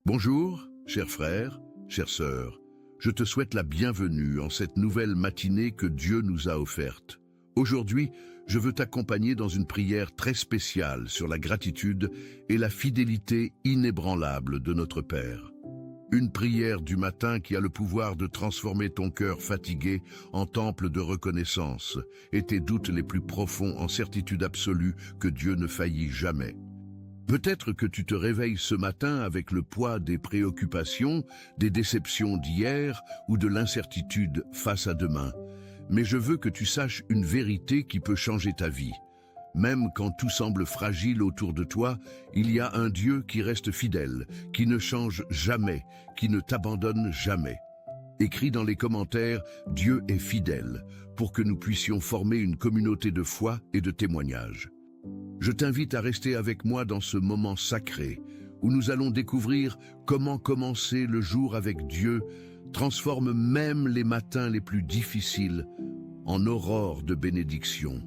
Bonjour, chers frères, chères sœurs. Je te souhaite la bienvenue en cette nouvelle matinée que Dieu nous a offerte. Aujourd'hui, je veux t'accompagner dans une prière très spéciale sur la gratitude et la fidélité inébranlable de notre Père. Une prière du matin qui a le pouvoir de transformer ton cœur fatigué en temple de reconnaissance et tes doutes les plus profonds en certitude absolue que Dieu ne faillit jamais. Peut-être que tu te réveilles ce matin avec le poids des préoccupations, des déceptions d'hier ou de l'incertitude face à demain. Mais je veux que tu saches une vérité qui peut changer ta vie. Même quand tout semble fragile autour de toi, il y a un Dieu qui reste fidèle, qui ne change jamais, qui ne t'abandonne jamais. Écris dans les commentaires « Dieu est fidèle » pour que nous puissions former une communauté de foi et de témoignages. Je t'invite à rester avec moi dans ce moment sacré où nous allons découvrir comment commencer le jour avec Dieu transforme même les matins les plus difficiles en aurore de bénédiction.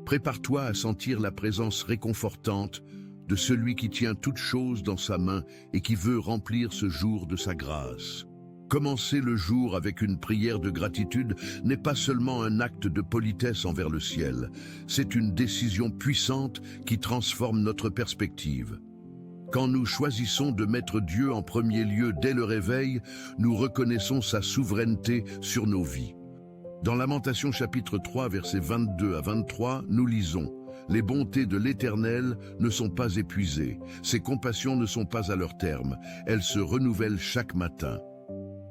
Prépare-toi à sentir la présence réconfortante de celui qui tient toutes choses dans sa main et qui veut remplir ce jour de sa grâce. Commencer le jour avec une prière de gratitude n'est pas seulement un acte de politesse envers le ciel, c'est une décision puissante qui transforme notre perspective. Quand nous choisissons de mettre Dieu en premier lieu dès le réveil, nous reconnaissons sa souveraineté sur nos vies. Dans Lamentations chapitre 3, versets 22 à 23, nous lisons « Les bontés de l'Éternel ne sont pas épuisées, ses compassions ne sont pas à leur terme, elles se renouvellent chaque matin. »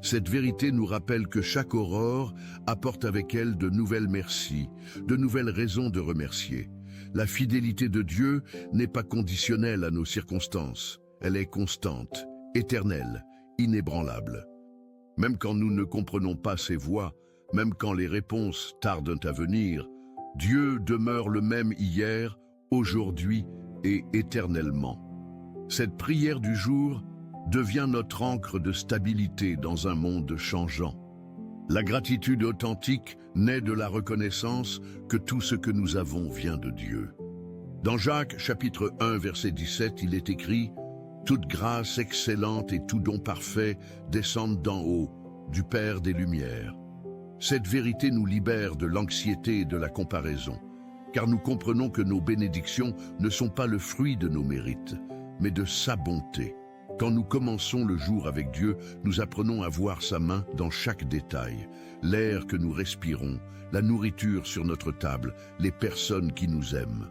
Cette vérité nous rappelle que chaque aurore apporte avec elle de nouvelles merci, de nouvelles raisons de remercier. La fidélité de Dieu n'est pas conditionnelle à nos circonstances. Elle est constante, éternelle, inébranlable. Même quand nous ne comprenons pas ses voies, même quand les réponses tardent à venir, Dieu demeure le même hier, aujourd'hui et éternellement. Cette prière du jour devient notre ancre de stabilité dans un monde changeant. La gratitude authentique naît de la reconnaissance que tout ce que nous avons vient de Dieu. Dans Jacques chapitre 1 verset 17, il est écrit « Toute grâce excellente et tout don parfait descendent d'en haut, du Père des Lumières. » Cette vérité nous libère de l'anxiété et de la comparaison, car nous comprenons que nos bénédictions ne sont pas le fruit de nos mérites, mais de sa bonté. Quand nous commençons le jour avec Dieu, nous apprenons à voir sa main dans chaque détail, l'air que nous respirons, la nourriture sur notre table, les personnes qui nous aiment.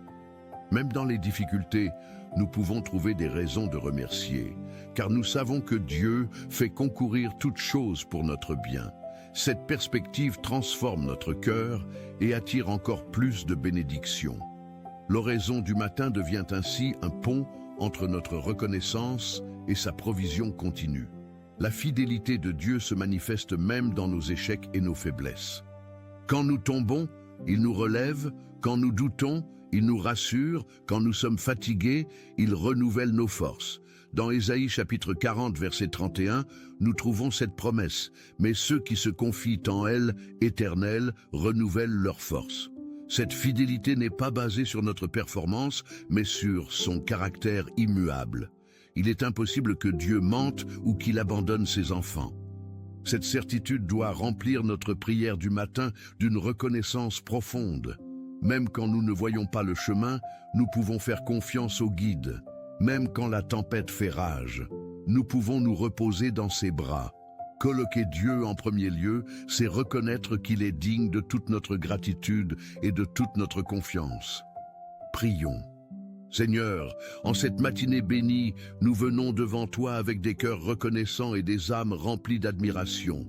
Même dans les difficultés, nous pouvons trouver des raisons de remercier, car nous savons que Dieu fait concourir toutes choses pour notre bien. Cette perspective transforme notre cœur et attire encore plus de bénédictions. L'oraison du matin devient ainsi un pont entre notre reconnaissance et sa provision continue. La fidélité de Dieu se manifeste même dans nos échecs et nos faiblesses. Quand nous tombons, il nous relève, quand nous doutons, il nous rassure, quand nous sommes fatigués, il renouvelle nos forces. Dans Ésaïe chapitre 40, verset 31, nous trouvons cette promesse « Mais ceux qui se confient en elle, éternelle, renouvellent leurs forces ». Cette fidélité n'est pas basée sur notre performance, mais sur son caractère immuable. Il est impossible que Dieu mente ou qu'il abandonne ses enfants. Cette certitude doit remplir notre prière du matin d'une reconnaissance profonde. Même quand nous ne voyons pas le chemin, nous pouvons faire confiance au guide. Même quand la tempête fait rage, nous pouvons nous reposer dans ses bras. Colloquer Dieu en premier lieu, c'est reconnaître qu'il est digne de toute notre gratitude et de toute notre confiance. Prions. Seigneur, en cette matinée bénie, nous venons devant toi avec des cœurs reconnaissants et des âmes remplies d'admiration.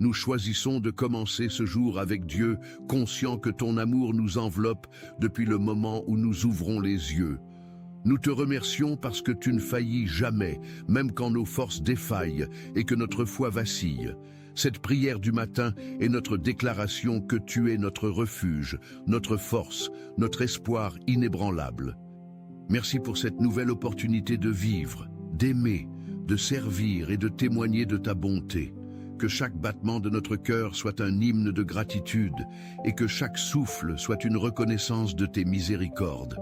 Nous choisissons de commencer ce jour avec Dieu, conscients que ton amour nous enveloppe depuis le moment où nous ouvrons les yeux. Nous te remercions parce que tu ne faillis jamais, même quand nos forces défaillent et que notre foi vacille. Cette prière du matin est notre déclaration que tu es notre refuge, notre force, notre espoir inébranlable. Merci pour cette nouvelle opportunité de vivre, d'aimer, de servir et de témoigner de ta bonté. Que chaque battement de notre cœur soit un hymne de gratitude et que chaque souffle soit une reconnaissance de tes miséricordes.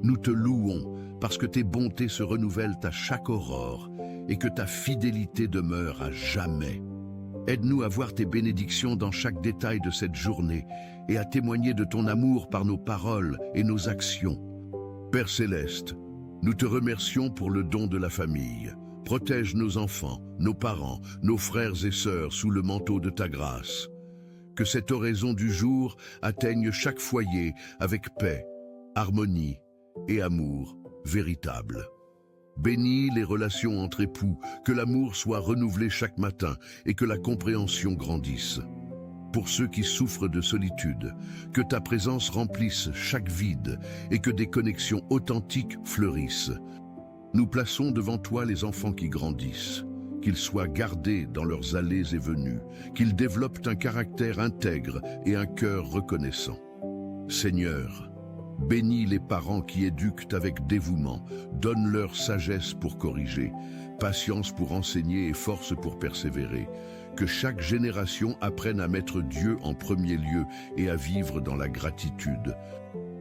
Nous te louons parce que tes bontés se renouvellent à chaque aurore et que ta fidélité demeure à jamais. Aide-nous à voir tes bénédictions dans chaque détail de cette journée et à témoigner de ton amour par nos paroles et nos actions. Père Céleste, nous te remercions pour le don de la famille. Protège nos enfants, nos parents, nos frères et sœurs sous le manteau de ta grâce. Que cette oraison du jour atteigne chaque foyer avec paix, harmonie et amour véritable. Bénis les relations entre époux, que l'amour soit renouvelé chaque matin et que la compréhension grandisse. Pour ceux qui souffrent de solitude, que ta présence remplisse chaque vide et que des connexions authentiques fleurissent. Nous plaçons devant toi les enfants qui grandissent, qu'ils soient gardés dans leurs allées et venues, qu'ils développent un caractère intègre et un cœur reconnaissant. Seigneur, bénis les parents qui éduquent avec dévouement, donne-leur sagesse pour corriger, patience pour enseigner et force pour persévérer. Que chaque génération apprenne à mettre Dieu en premier lieu et à vivre dans la gratitude.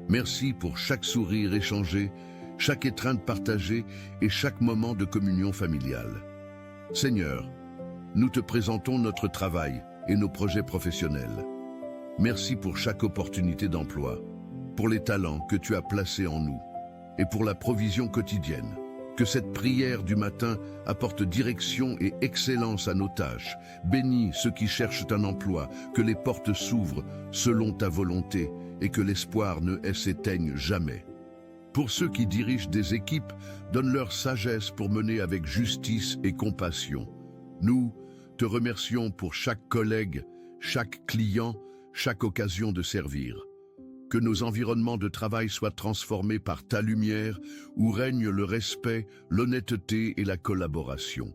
Merci pour chaque sourire échangé, chaque étreinte partagée et chaque moment de communion familiale. Seigneur, nous te présentons notre travail et nos projets professionnels. Merci pour chaque opportunité d'emploi, pour les talents que tu as placés en nous et pour la provision quotidienne. Que cette prière du matin apporte direction et excellence à nos tâches. Bénis ceux qui cherchent un emploi, que les portes s'ouvrent selon ta volonté et que l'espoir ne s'éteigne jamais. Pour ceux qui dirigent des équipes, donne-leur sagesse pour mener avec justice et compassion. Nous te remercions pour chaque collègue, chaque client, chaque occasion de servir. Que nos environnements de travail soient transformés par ta lumière, où règne le respect, l'honnêteté et la collaboration.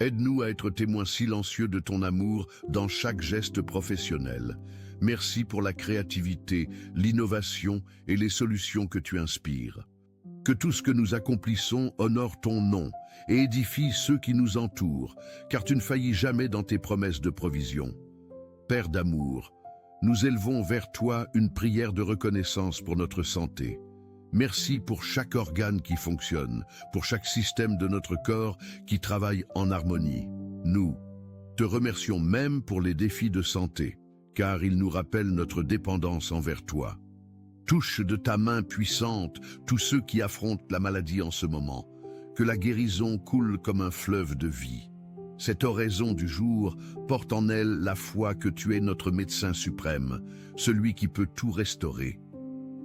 Aide-nous à être témoins silencieux de ton amour dans chaque geste professionnel. Merci pour la créativité, l'innovation et les solutions que tu inspires. Que tout ce que nous accomplissons honore ton nom et édifie ceux qui nous entourent, car tu ne faillis jamais dans tes promesses de provision. Père d'amour, nous élevons vers toi une prière de reconnaissance pour notre santé. Merci pour chaque organe qui fonctionne, pour chaque système de notre corps qui travaille en harmonie. Nous te remercions même pour les défis de santé, car ils nous rappellent notre dépendance envers toi. Touche de ta main puissante tous ceux qui affrontent la maladie en ce moment, que la guérison coule comme un fleuve de vie. Cette oraison du jour porte en elle la foi que tu es notre médecin suprême, celui qui peut tout restaurer.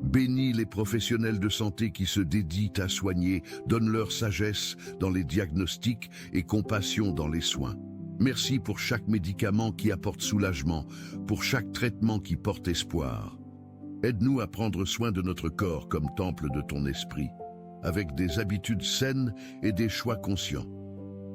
Bénis les professionnels de santé qui se dédient à soigner, donne leur sagesse dans les diagnostics et compassion dans les soins. Merci pour chaque médicament qui apporte soulagement, pour chaque traitement qui porte espoir. Aide-nous à prendre soin de notre corps comme temple de ton esprit, avec des habitudes saines et des choix conscients.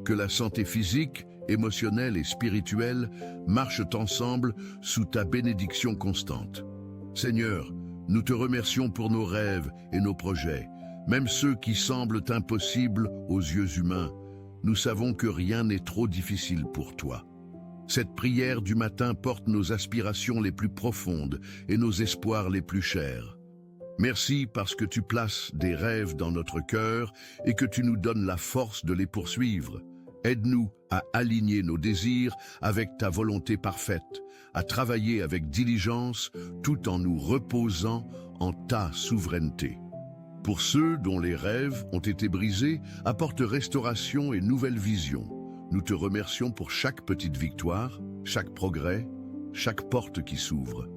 Que la santé physique, émotionnelle et spirituelle marchent ensemble sous ta bénédiction constante. Seigneur, nous te remercions pour nos rêves et nos projets, même ceux qui semblent impossibles aux yeux humains. Nous savons que rien n'est trop difficile pour toi. Cette prière du matin porte nos aspirations les plus profondes et nos espoirs les plus chers. Merci parce que tu places des rêves dans notre cœur et que tu nous donnes la force de les poursuivre. Aide-nous à aligner nos désirs avec ta volonté parfaite, à travailler avec diligence tout en nous reposant en ta souveraineté. Pour ceux dont les rêves ont été brisés, apporte restauration et nouvelle vision. Nous te remercions pour chaque petite victoire, chaque progrès, chaque porte qui s'ouvre.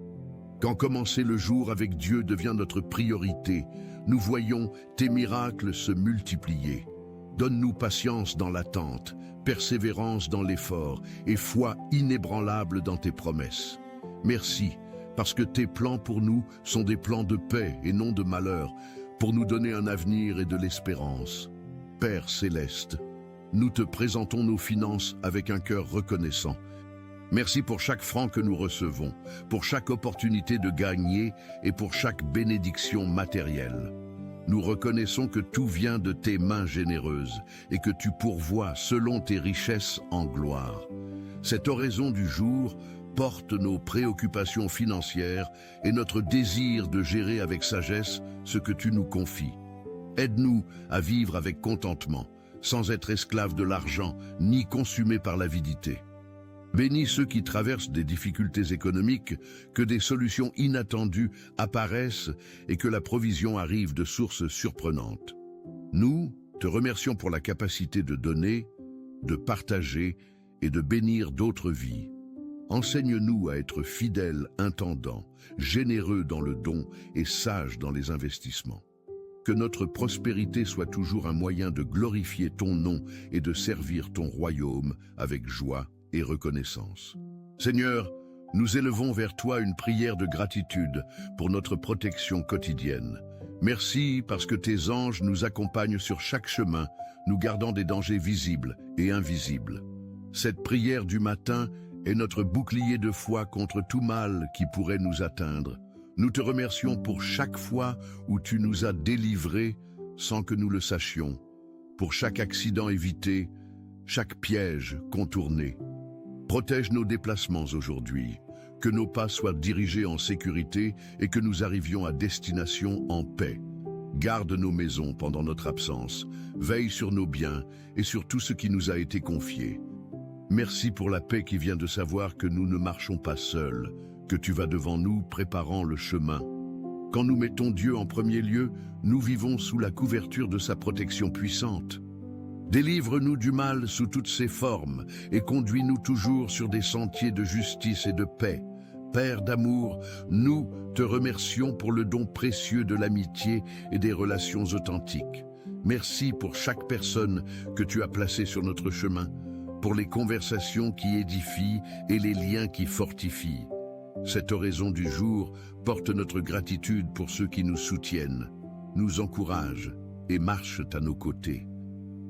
Quand commencer le jour avec Dieu devient notre priorité, nous voyons tes miracles se multiplier. Donne-nous patience dans l'attente, persévérance dans l'effort et foi inébranlable dans tes promesses. Merci, parce que tes plans pour nous sont des plans de paix et non de malheur, pour nous donner un avenir et de l'espérance. Père Céleste, nous te présentons nos finances avec un cœur reconnaissant. Merci pour chaque franc que nous recevons, pour chaque opportunité de gagner et pour chaque bénédiction matérielle. Nous reconnaissons que tout vient de tes mains généreuses et que tu pourvois selon tes richesses en gloire. Cette oraison du jour porte nos préoccupations financières et notre désir de gérer avec sagesse ce que tu nous confies. Aide-nous à vivre avec contentement, sans être esclaves de l'argent, ni consumés par l'avidité. Bénis ceux qui traversent des difficultés économiques, que des solutions inattendues apparaissent et que la provision arrive de sources surprenantes. Nous te remercions pour la capacité de donner, de partager et de bénir d'autres vies. Enseigne-nous à être fidèles intendants, généreux dans le don et sages dans les investissements. Que notre prospérité soit toujours un moyen de glorifier ton nom et de servir ton royaume avec joie et reconnaissance. Seigneur, nous élevons vers toi une prière de gratitude pour notre protection quotidienne. Merci parce que tes anges nous accompagnent sur chaque chemin, nous gardant des dangers visibles et invisibles. Cette prière du matin est notre bouclier de foi contre tout mal qui pourrait nous atteindre. Nous te remercions pour chaque fois où tu nous as délivrés sans que nous le sachions, pour chaque accident évité, chaque piège contourné. Protège nos déplacements aujourd'hui, que nos pas soient dirigés en sécurité et que nous arrivions à destination en paix. Garde nos maisons pendant notre absence, veille sur nos biens et sur tout ce qui nous a été confié. Merci pour la paix qui vient de savoir que nous ne marchons pas seuls, que tu vas devant nous préparant le chemin. Quand nous mettons Dieu en premier lieu, nous vivons sous la couverture de sa protection puissante. Délivre-nous du mal sous toutes ses formes et conduis-nous toujours sur des sentiers de justice et de paix. Père d'amour, nous te remercions pour le don précieux de l'amitié et des relations authentiques. Merci pour chaque personne que tu as placée sur notre chemin, pour les conversations qui édifient et les liens qui fortifient. Cette oraison du jour porte notre gratitude pour ceux qui nous soutiennent, nous encouragent et marchent à nos côtés.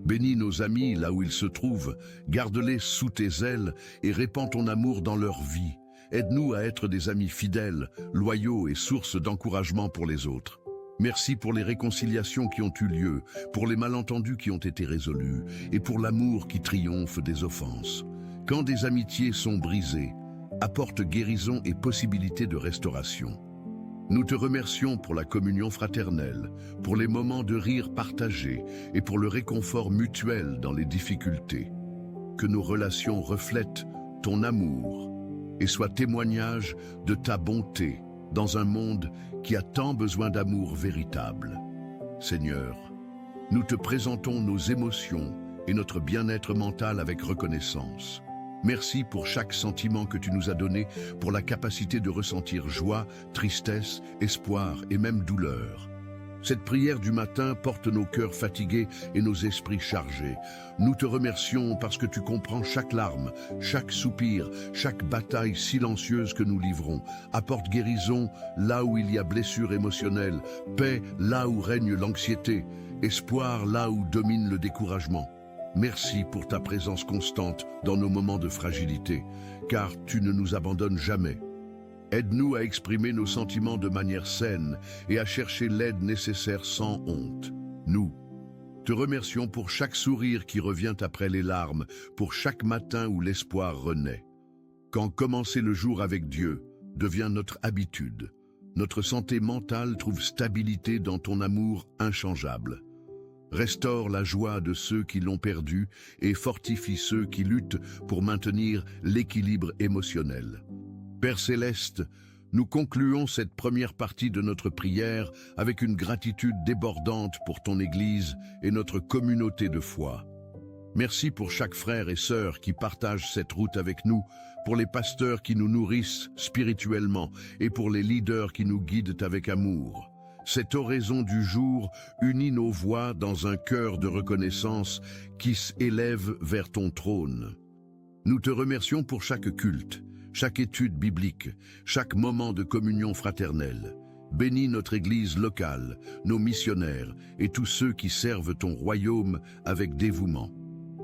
Bénis nos amis là où ils se trouvent, garde-les sous tes ailes et répands ton amour dans leur vie. Aide-nous à être des amis fidèles, loyaux et source d'encouragement pour les autres. Merci pour les réconciliations qui ont eu lieu, pour les malentendus qui ont été résolus et pour l'amour qui triomphe des offenses. Quand des amitiés sont brisées, apporte guérison et possibilité de restauration. Nous te remercions pour la communion fraternelle, pour les moments de rire partagés et pour le réconfort mutuel dans les difficultés. Que nos relations reflètent ton amour et soient témoignage de ta bonté dans un monde qui a tant besoin d'amour véritable. Seigneur, nous te présentons nos émotions et notre bien-être mental avec reconnaissance. Merci pour chaque sentiment que tu nous as donné, pour la capacité de ressentir joie, tristesse, espoir et même douleur. Cette prière du matin porte nos cœurs fatigués et nos esprits chargés. Nous te remercions parce que tu comprends chaque larme, chaque soupir, chaque bataille silencieuse que nous livrons. Apporte guérison là où il y a blessure émotionnelle, paix là où règne l'anxiété, espoir là où domine le découragement. Merci pour ta présence constante dans nos moments de fragilité, car tu ne nous abandonnes jamais. Aide-nous à exprimer nos sentiments de manière saine et à chercher l'aide nécessaire sans honte. Nous te remercions pour chaque sourire qui revient après les larmes, pour chaque matin où l'espoir renaît. Quand commencer le jour avec Dieu devient notre habitude, notre santé mentale trouve stabilité dans ton amour inchangeable. Restaure la joie de ceux qui l'ont perdue et fortifie ceux qui luttent pour maintenir l'équilibre émotionnel. Père Céleste, nous concluons cette première partie de notre prière avec une gratitude débordante pour ton Église et notre communauté de foi. Merci pour chaque frère et sœur qui partage cette route avec nous, pour les pasteurs qui nous nourrissent spirituellement et pour les leaders qui nous guident avec amour. Cette oraison du jour unit nos voix dans un cœur de reconnaissance qui s'élève vers ton trône. Nous te remercions pour chaque culte, chaque étude biblique, chaque moment de communion fraternelle. Bénis notre Église locale, nos missionnaires et tous ceux qui servent ton royaume avec dévouement.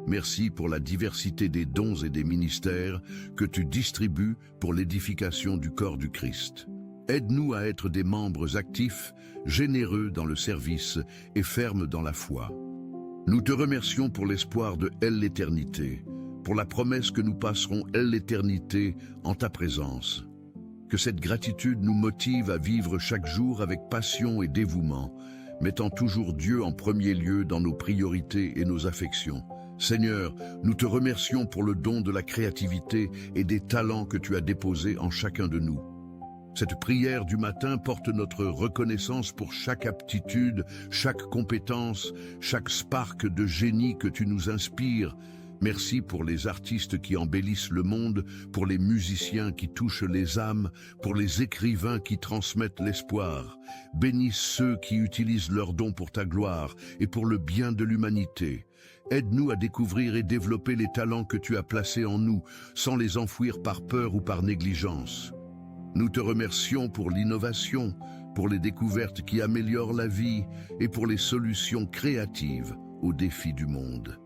Merci pour la diversité des dons et des ministères que tu distribues pour l'édification du corps du Christ. Aide-nous à être des membres actifs, généreux dans le service et fermes dans la foi. Nous te remercions pour l'espoir de l'éternité, pour la promesse que nous passerons l'éternité en ta présence. Que cette gratitude nous motive à vivre chaque jour avec passion et dévouement. mettant toujours Dieu en premier lieu dans nos priorités et nos affections. Seigneur, nous te remercions pour le don de la créativité et des talents que tu as déposés en chacun de nous. Cette prière du matin porte notre reconnaissance pour chaque aptitude, chaque compétence, chaque spark de génie que tu nous inspires. Merci pour les artistes qui embellissent le monde, pour les musiciens qui touchent les âmes, pour les écrivains qui transmettent l'espoir. Bénis ceux qui utilisent leurs dons pour ta gloire et pour le bien de l'humanité. Aide-nous à découvrir et développer les talents que tu as placés en nous, sans les enfouir par peur ou par négligence. Nous te remercions pour l'innovation, pour les découvertes qui améliorent la vie et pour les solutions créatives aux défis du monde.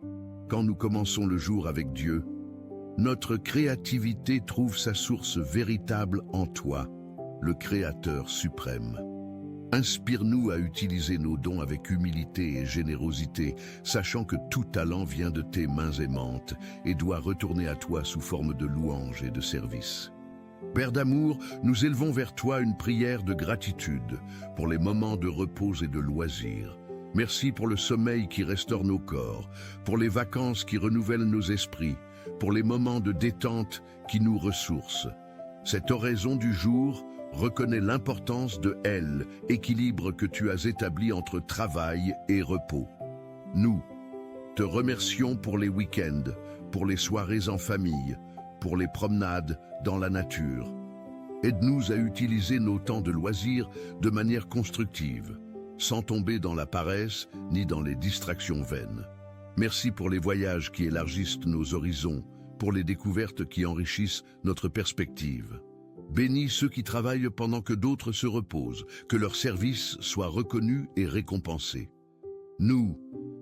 Quand nous commençons le jour avec Dieu, notre créativité trouve sa source véritable en toi, le Créateur suprême. Inspire-nous à utiliser nos dons avec humilité et générosité, sachant que tout talent vient de tes mains aimantes et doit retourner à toi sous forme de louange et de service. Père d'amour, nous élevons vers toi une prière de gratitude pour les moments de repos et de loisirs. Merci pour le sommeil qui restaure nos corps, pour les vacances qui renouvellent nos esprits, pour les moments de détente qui nous ressourcent. Cette oraison du jour reconnaît l'importance de l'équilibre que tu as établi entre travail et repos. Nous te remercions pour les week-ends, pour les soirées en famille, pour les promenades dans la nature. Aide-nous à utiliser nos temps de loisirs de manière constructive, sans tomber dans la paresse ni dans les distractions vaines. Merci pour les voyages qui élargissent nos horizons, pour les découvertes qui enrichissent notre perspective. Bénis ceux qui travaillent pendant que d'autres se reposent, que leur service soit reconnu et récompensé. Nous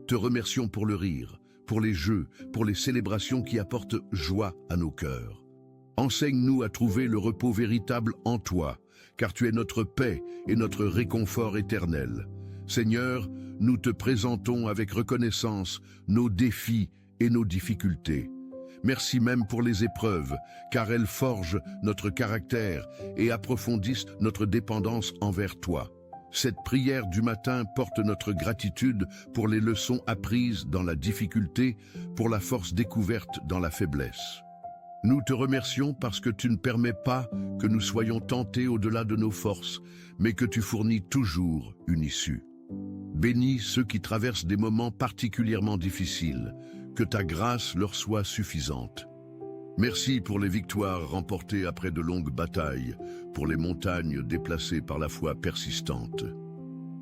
te remercions pour le rire, pour les jeux, pour les célébrations qui apportent joie à nos cœurs. Enseigne-nous à trouver le repos véritable en toi, car tu es notre paix et notre réconfort éternel. Seigneur, nous te présentons avec reconnaissance nos défis et nos difficultés. Merci même pour les épreuves, car elles forgent notre caractère et approfondissent notre dépendance envers toi. Cette prière du matin porte notre gratitude pour les leçons apprises dans la difficulté, pour la force découverte dans la faiblesse. Nous te remercions parce que tu ne permets pas que nous soyons tentés au-delà de nos forces, mais que tu fournis toujours une issue. Bénis ceux qui traversent des moments particulièrement difficiles, que ta grâce leur soit suffisante. Merci pour les victoires remportées après de longues batailles, pour les montagnes déplacées par la foi persistante.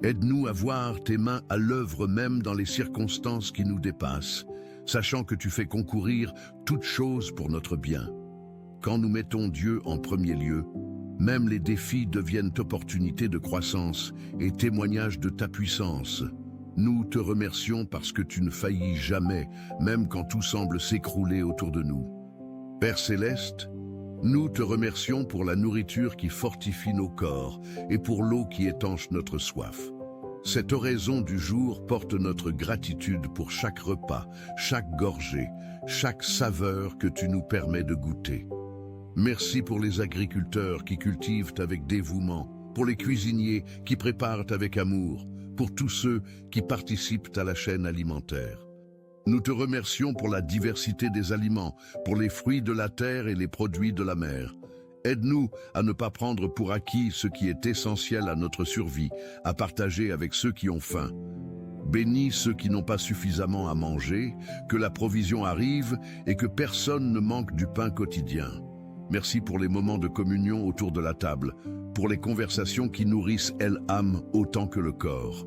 Aide-nous à voir tes mains à l'œuvre même dans les circonstances qui nous dépassent, sachant que tu fais concourir toutes choses pour notre bien. Quand nous mettons Dieu en premier lieu, même les défis deviennent opportunités de croissance et témoignages de ta puissance. Nous te remercions parce que tu ne faillis jamais, même quand tout semble s'écrouler autour de nous. Père Céleste, nous te remercions pour la nourriture qui fortifie nos corps et pour l'eau qui étanche notre soif. Cette oraison du jour porte notre gratitude pour chaque repas, chaque gorgée, chaque saveur que tu nous permets de goûter. Merci pour les agriculteurs qui cultivent avec dévouement, pour les cuisiniers qui préparent avec amour, pour tous ceux qui participent à la chaîne alimentaire. Nous te remercions pour la diversité des aliments, pour les fruits de la terre et les produits de la mer. Aide-nous à ne pas prendre pour acquis ce qui est essentiel à notre survie, à partager avec ceux qui ont faim. Bénis ceux qui n'ont pas suffisamment à manger, que la provision arrive et que personne ne manque du pain quotidien. Merci pour les moments de communion autour de la table, pour les conversations qui nourrissent l'âme autant que le corps.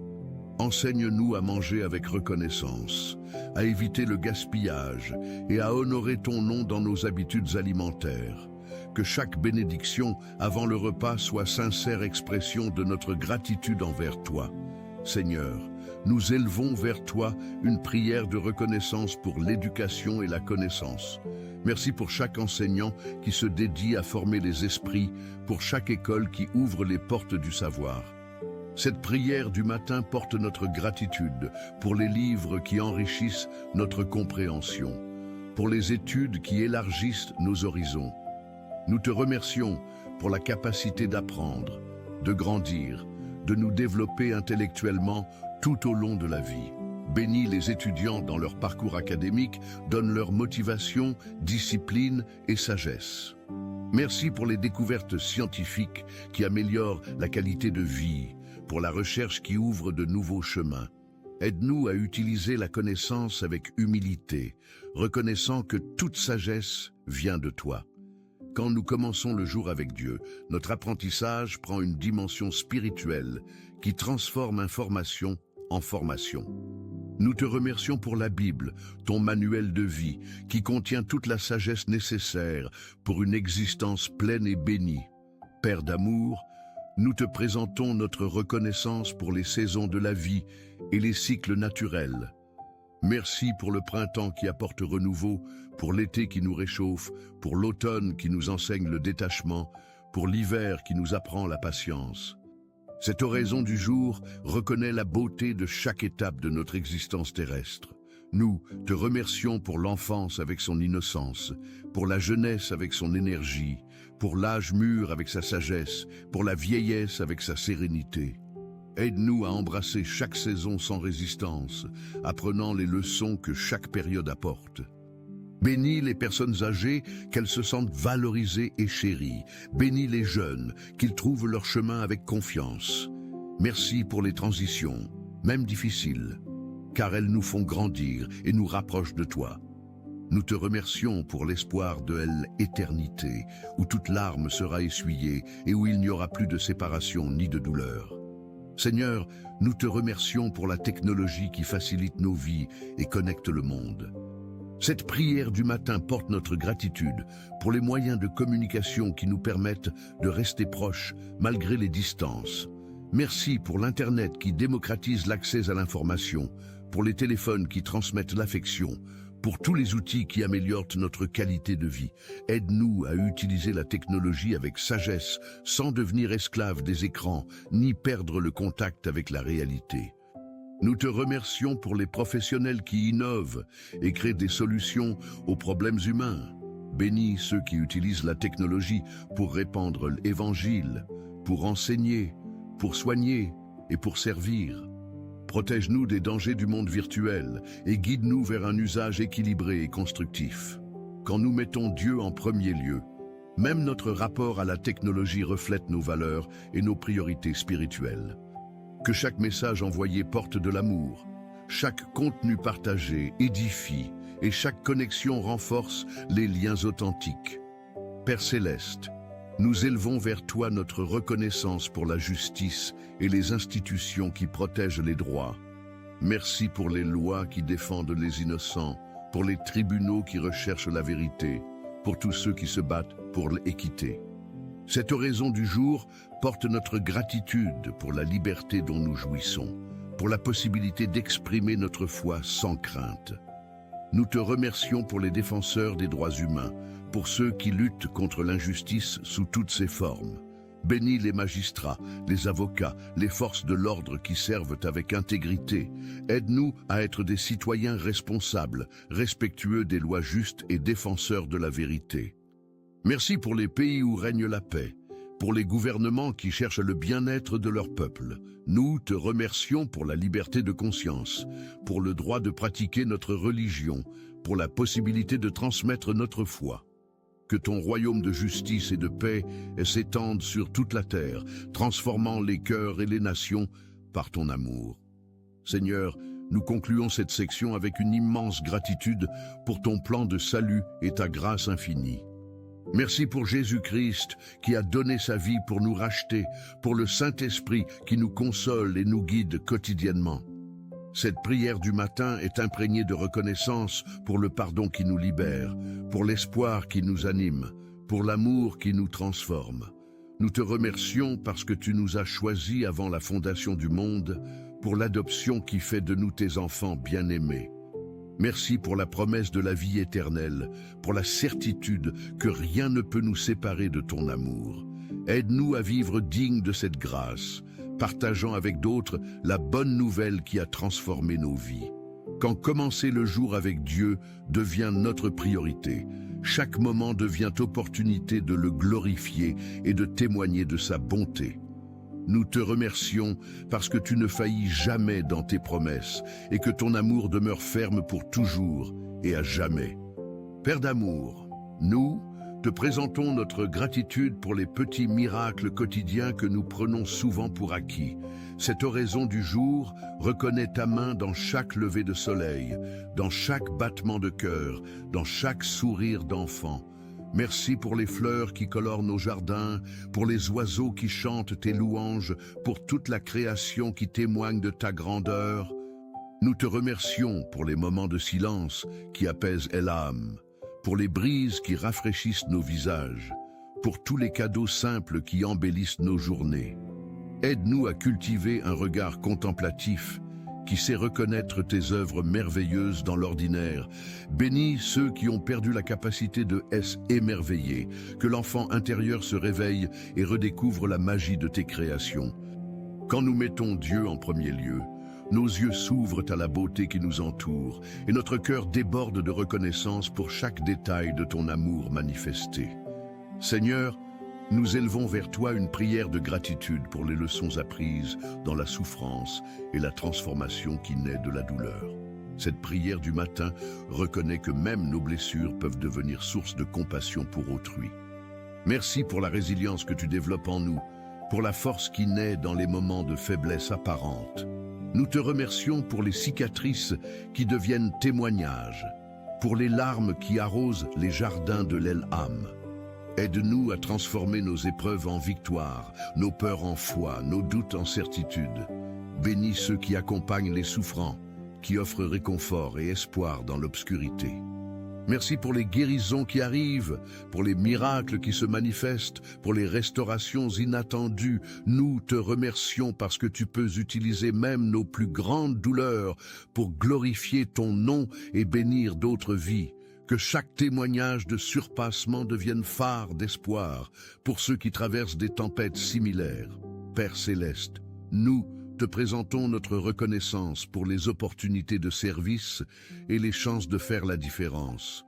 Enseigne-nous à manger avec reconnaissance, à éviter le gaspillage et à honorer ton nom dans nos habitudes alimentaires. Que chaque bénédiction avant le repas soit sincère expression de notre gratitude envers toi. Seigneur, nous élevons vers toi une prière de reconnaissance pour l'éducation et la connaissance. Merci pour chaque enseignant qui se dédie à former les esprits, pour chaque école qui ouvre les portes du savoir. Cette prière du matin porte notre gratitude pour les livres qui enrichissent notre compréhension, pour les études qui élargissent nos horizons. Nous te remercions pour la capacité d'apprendre, de grandir, de nous développer intellectuellement tout au long de la vie. Bénis les étudiants dans leur parcours académique, donne leur motivation, discipline et sagesse. Merci pour les découvertes scientifiques qui améliorent la qualité de vie, pour la recherche qui ouvre de nouveaux chemins. Aide-nous à utiliser la connaissance avec humilité, reconnaissant que toute sagesse vient de toi. Quand nous commençons le jour avec Dieu, notre apprentissage prend une dimension spirituelle qui transforme information en formation. Nous te remercions pour la Bible, ton manuel de vie, qui contient toute la sagesse nécessaire pour une existence pleine et bénie. Père d'amour, nous te présentons notre reconnaissance pour les saisons de la vie et les cycles naturels. Merci pour le printemps qui apporte renouveau, pour l'été qui nous réchauffe, pour l'automne qui nous enseigne le détachement, pour l'hiver qui nous apprend la patience. Cette oraison du jour reconnaît la beauté de chaque étape de notre existence terrestre. Nous te remercions pour l'enfance avec son innocence, pour la jeunesse avec son énergie, pour l'âge mûr avec sa sagesse, pour la vieillesse avec sa sérénité. Aide-nous à embrasser chaque saison sans résistance, apprenant les leçons que chaque période apporte. Bénis les personnes âgées, qu'elles se sentent valorisées et chéries. Bénis les jeunes, qu'ils trouvent leur chemin avec confiance. Merci pour les transitions, même difficiles, car elles nous font grandir et nous rapprochent de toi. Nous te remercions pour l'espoir de l'éternité, où toute larme sera essuyée et où il n'y aura plus de séparation ni de douleur. Seigneur, nous te remercions pour la technologie qui facilite nos vies et connecte le monde. Cette prière du matin porte notre gratitude pour les moyens de communication qui nous permettent de rester proches malgré les distances. Merci pour l'Internet qui démocratise l'accès à l'information, pour les téléphones qui transmettent l'affection, pour tous les outils qui améliorent notre qualité de vie. Aide-nous à utiliser la technologie avec sagesse, sans devenir esclaves des écrans, ni perdre le contact avec la réalité. Nous te remercions pour les professionnels qui innovent et créent des solutions aux problèmes humains. Bénis ceux qui utilisent la technologie pour répandre l'Évangile, pour enseigner, pour soigner et pour servir. Protège-nous des dangers du monde virtuel et guide-nous vers un usage équilibré et constructif. Quand nous mettons Dieu en premier lieu, même notre rapport à la technologie reflète nos valeurs et nos priorités spirituelles. Que chaque message envoyé porte de l'amour, chaque contenu partagé édifie et chaque connexion renforce les liens authentiques. Père Céleste, nous élevons vers toi notre reconnaissance pour la justice et les institutions qui protègent les droits. Merci pour les lois qui défendent les innocents, pour les tribunaux qui recherchent la vérité, pour tous ceux qui se battent pour l'équité. Cette oraison du jour porte notre gratitude pour la liberté dont nous jouissons, pour la possibilité d'exprimer notre foi sans crainte. Nous te remercions pour les défenseurs des droits humains, pour ceux qui luttent contre l'injustice sous toutes ses formes. Bénis les magistrats, les avocats, les forces de l'ordre qui servent avec intégrité. Aide-nous à être des citoyens responsables, respectueux des lois justes et défenseurs de la vérité. Merci pour les pays où règne la paix, pour les gouvernements qui cherchent le bien-être de leur peuple. Nous te remercions pour la liberté de conscience, pour le droit de pratiquer notre religion, pour la possibilité de transmettre notre foi. Que ton royaume de justice et de paix s'étende sur toute la terre, transformant les cœurs et les nations par ton amour. Seigneur, nous concluons cette section avec une immense gratitude pour ton plan de salut et ta grâce infinie. Merci pour Jésus-Christ qui a donné sa vie pour nous racheter, pour le Saint-Esprit qui nous console et nous guide quotidiennement. Cette prière du matin est imprégnée de reconnaissance pour le pardon qui nous libère, pour l'espoir qui nous anime, pour l'amour qui nous transforme. Nous te remercions parce que tu nous as choisis avant la fondation du monde, pour l'adoption qui fait de nous tes enfants bien-aimés. Merci pour la promesse de la vie éternelle, pour la certitude que rien ne peut nous séparer de ton amour. Aide-nous à vivre dignes de cette grâce, partageant avec d'autres la bonne nouvelle qui a transformé nos vies. Quand commencer le jour avec Dieu devient notre priorité, chaque moment devient opportunité de le glorifier et de témoigner de sa bonté. Nous te remercions parce que tu ne faillis jamais dans tes promesses et que ton amour demeure ferme pour toujours et à jamais. Père d'amour, nous te présentons notre gratitude pour les petits miracles quotidiens que nous prenons souvent pour acquis. Cette oraison du jour reconnaît ta main dans chaque lever de soleil, dans chaque battement de cœur, dans chaque sourire d'enfant. Merci pour les fleurs qui colorent nos jardins, pour les oiseaux qui chantent tes louanges, pour toute la création qui témoigne de ta grandeur. Nous te remercions pour les moments de silence qui apaisent l'âme, pour les brises qui rafraîchissent nos visages, pour tous les cadeaux simples qui embellissent nos journées. Aide-nous à cultiver un regard contemplatif qui sait reconnaître tes œuvres merveilleuses dans l'ordinaire. Bénis ceux qui ont perdu la capacité de s'émerveiller, que l'enfant intérieur se réveille et redécouvre la magie de tes créations. Quand nous mettons Dieu en premier lieu, nos yeux s'ouvrent à la beauté qui nous entoure et notre cœur déborde de reconnaissance pour chaque détail de ton amour manifesté. Seigneur, nous élevons vers toi une prière de gratitude pour les leçons apprises dans la souffrance et la transformation qui naît de la douleur. Cette prière du matin reconnaît que même nos blessures peuvent devenir source de compassion pour autrui. Merci pour la résilience que tu développes en nous, pour la force qui naît dans les moments de faiblesse apparente. Nous te remercions pour les cicatrices qui deviennent témoignages, pour les larmes qui arrosent les jardins de l'âme. Aide-nous à transformer nos épreuves en victoire, nos peurs en foi, nos doutes en certitude. Bénis ceux qui accompagnent les souffrants, qui offrent réconfort et espoir dans l'obscurité. Merci pour les guérisons qui arrivent, pour les miracles qui se manifestent, pour les restaurations inattendues. Nous te remercions parce que tu peux utiliser même nos plus grandes douleurs pour glorifier ton nom et bénir d'autres vies. Que chaque témoignage de surpassement devienne phare d'espoir pour ceux qui traversent des tempêtes similaires. Père céleste, nous te présentons notre reconnaissance pour les opportunités de service et les chances de faire la différence.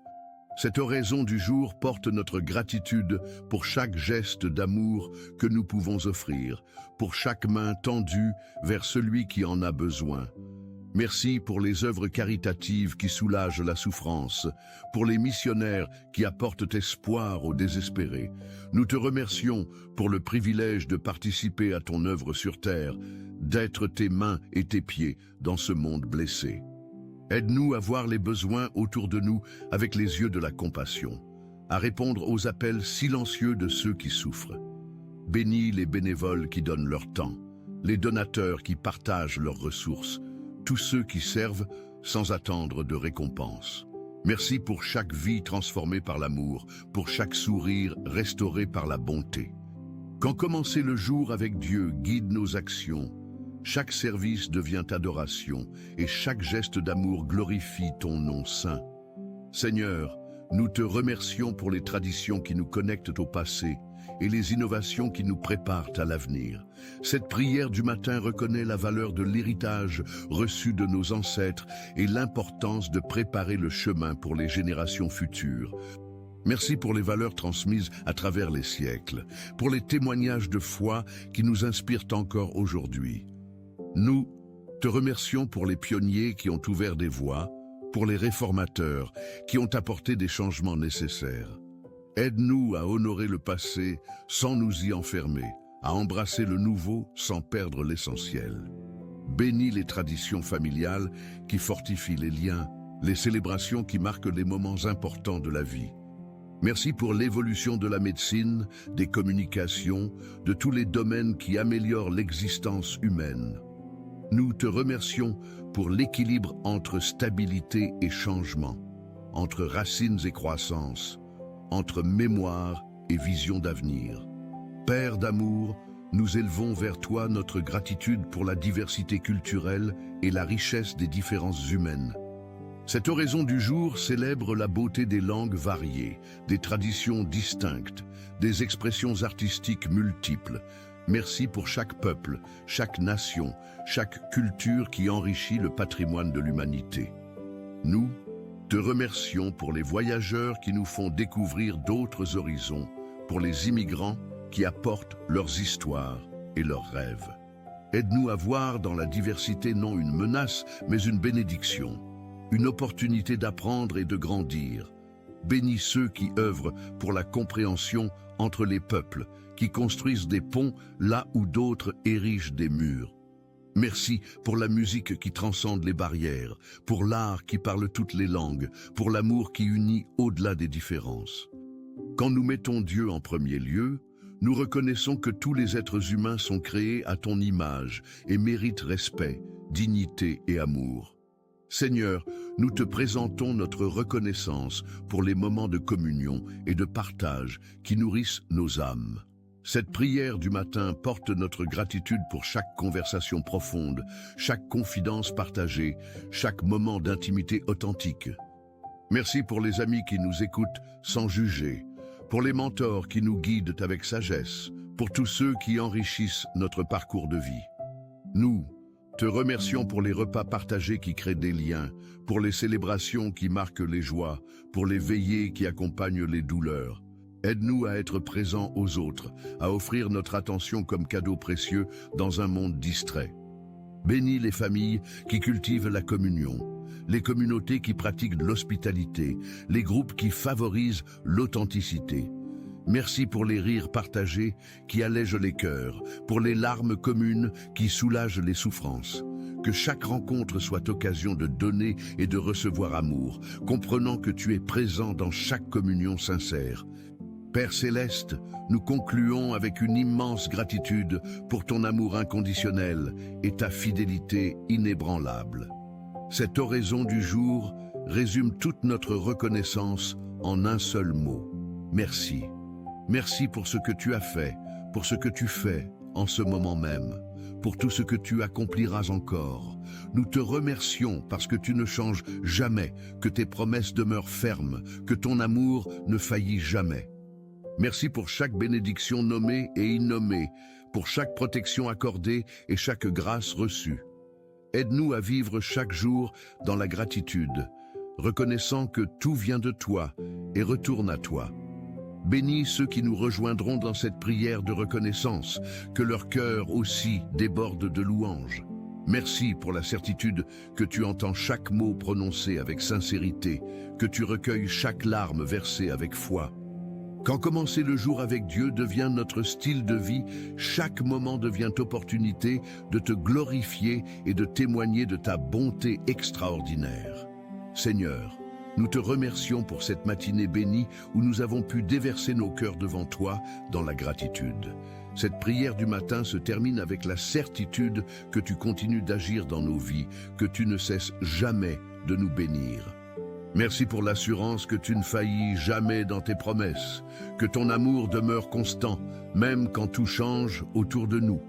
Cette oraison du jour porte notre gratitude pour chaque geste d'amour que nous pouvons offrir, pour chaque main tendue vers celui qui en a besoin. Merci pour les œuvres caritatives qui soulagent la souffrance, pour les missionnaires qui apportent espoir aux désespérés. Nous te remercions pour le privilège de participer à ton œuvre sur terre, d'être tes mains et tes pieds dans ce monde blessé. Aide-nous à voir les besoins autour de nous avec les yeux de la compassion, à répondre aux appels silencieux de ceux qui souffrent. Bénis les bénévoles qui donnent leur temps, les donateurs qui partagent leurs ressources, tous ceux qui servent sans attendre de récompense. Merci pour chaque vie transformée par l'amour, pour chaque sourire restauré par la bonté. Quand commencer le jour avec Dieu guide nos actions, chaque service devient adoration et chaque geste d'amour glorifie ton nom saint. Seigneur, nous te remercions pour les traditions qui nous connectent au passé et les innovations qui nous préparent à l'avenir. Cette prière du matin reconnaît la valeur de l'héritage reçu de nos ancêtres et l'importance de préparer le chemin pour les générations futures. Merci pour les valeurs transmises à travers les siècles, pour les témoignages de foi qui nous inspirent encore aujourd'hui. Nous te remercions pour les pionniers qui ont ouvert des voies, pour les réformateurs qui ont apporté des changements nécessaires. Aide-nous à honorer le passé sans nous y enfermer, à embrasser le nouveau sans perdre l'essentiel. Bénis les traditions familiales qui fortifient les liens, les célébrations qui marquent les moments importants de la vie. Merci pour l'évolution de la médecine, des communications, de tous les domaines qui améliorent l'existence humaine. Nous te remercions pour l'équilibre entre stabilité et changement, entre racines et croissance, entre mémoire et vision d'avenir. Père d'amour, nous élevons vers toi notre gratitude pour la diversité culturelle et la richesse des différences humaines. Cette oraison du jour célèbre la beauté des langues variées, des traditions distinctes, des expressions artistiques multiples. Merci pour chaque peuple, chaque nation, chaque culture qui enrichit le patrimoine de l'humanité. Nous te remercions pour les voyageurs qui nous font découvrir d'autres horizons, pour les immigrants qui apportent leurs histoires et leurs rêves. Aide-nous à voir dans la diversité non une menace, mais une bénédiction, une opportunité d'apprendre et de grandir. Bénis ceux qui œuvrent pour la compréhension entre les peuples, qui construisent des ponts là où d'autres érigent des murs. Merci pour la musique qui transcende les barrières, pour l'art qui parle toutes les langues, pour l'amour qui unit au-delà des différences. Quand nous mettons Dieu en premier lieu, nous reconnaissons que tous les êtres humains sont créés à ton image et méritent respect, dignité et amour. Seigneur, nous te présentons notre reconnaissance pour les moments de communion et de partage qui nourrissent nos âmes. Cette prière du matin porte notre gratitude pour chaque conversation profonde, chaque confidence partagée, chaque moment d'intimité authentique. Merci pour les amis qui nous écoutent sans juger, pour les mentors qui nous guident avec sagesse, pour tous ceux qui enrichissent notre parcours de vie. Nous te remercions pour les repas partagés qui créent des liens, pour les célébrations qui marquent les joies, pour les veillées qui accompagnent les douleurs. Aide-nous à être présents aux autres, à offrir notre attention comme cadeau précieux dans un monde distrait. Bénis les familles qui cultivent la communion, les communautés qui pratiquent l'hospitalité, les groupes qui favorisent l'authenticité. Merci pour les rires partagés qui allègent les cœurs, pour les larmes communes qui soulagent les souffrances. Que chaque rencontre soit occasion de donner et de recevoir amour, comprenant que tu es présent dans chaque communion sincère. Père Céleste, nous concluons avec une immense gratitude pour ton amour inconditionnel et ta fidélité inébranlable. Cette oraison du jour résume toute notre reconnaissance en un seul mot. Merci. Merci pour ce que tu as fait, pour ce que tu fais en ce moment même, pour tout ce que tu accompliras encore. Nous te remercions parce que tu ne changes jamais, que tes promesses demeurent fermes, que ton amour ne faillit jamais. Merci pour chaque bénédiction nommée et innommée, pour chaque protection accordée et chaque grâce reçue. Aide-nous à vivre chaque jour dans la gratitude, reconnaissant que tout vient de toi et retourne à toi. Bénis ceux qui nous rejoindront dans cette prière de reconnaissance, que leur cœur aussi déborde de louanges. Merci pour la certitude que tu entends chaque mot prononcé avec sincérité, que tu recueilles chaque larme versée avec foi. Quand commencer le jour avec Dieu devient notre style de vie, chaque moment devient opportunité de te glorifier et de témoigner de ta bonté extraordinaire. Seigneur, nous te remercions pour cette matinée bénie où nous avons pu déverser nos cœurs devant toi dans la gratitude. Cette prière du matin se termine avec la certitude que tu continues d'agir dans nos vies, que tu ne cesses jamais de nous bénir. Merci pour l'assurance que tu ne faillis jamais dans tes promesses, que ton amour demeure constant, même quand tout change autour de nous.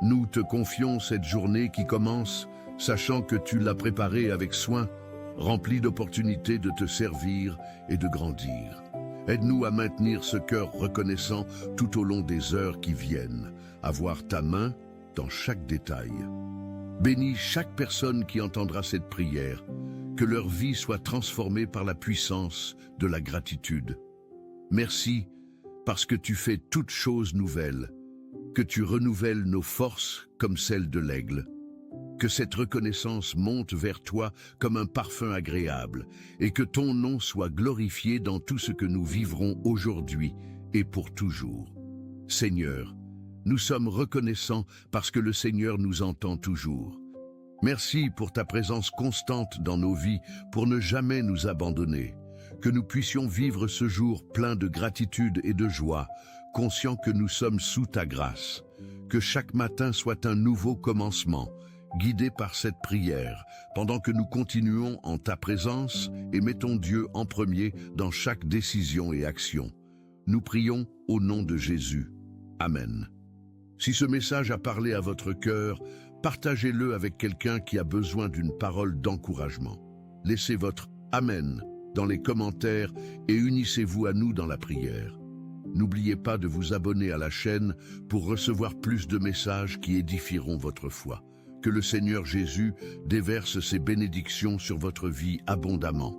Nous te confions cette journée qui commence, sachant que tu l'as préparée avec soin, remplie d'opportunités de te servir et de grandir. Aide-nous à maintenir ce cœur reconnaissant tout au long des heures qui viennent, à voir ta main dans chaque détail. Bénis chaque personne qui entendra cette prière, que leur vie soit transformée par la puissance de la gratitude. Merci parce que tu fais toutes choses nouvelles, que tu renouvelles nos forces comme celles de l'aigle. Que cette reconnaissance monte vers toi comme un parfum agréable et que ton nom soit glorifié dans tout ce que nous vivrons aujourd'hui et pour toujours. Seigneur, nous sommes reconnaissants parce que le Seigneur nous entend toujours. Merci pour ta présence constante dans nos vies, pour ne jamais nous abandonner. Que nous puissions vivre ce jour plein de gratitude et de joie, conscients que nous sommes sous ta grâce. Que chaque matin soit un nouveau commencement, guidé par cette prière, pendant que nous continuons en ta présence et mettons Dieu en premier dans chaque décision et action. Nous prions au nom de Jésus. Amen. Si ce message a parlé à votre cœur, partagez-le avec quelqu'un qui a besoin d'une parole d'encouragement. Laissez votre « Amen » dans les commentaires et unissez-vous à nous dans la prière. N'oubliez pas de vous abonner à la chaîne pour recevoir plus de messages qui édifieront votre foi. Que le Seigneur Jésus déverse ses bénédictions sur votre vie abondamment.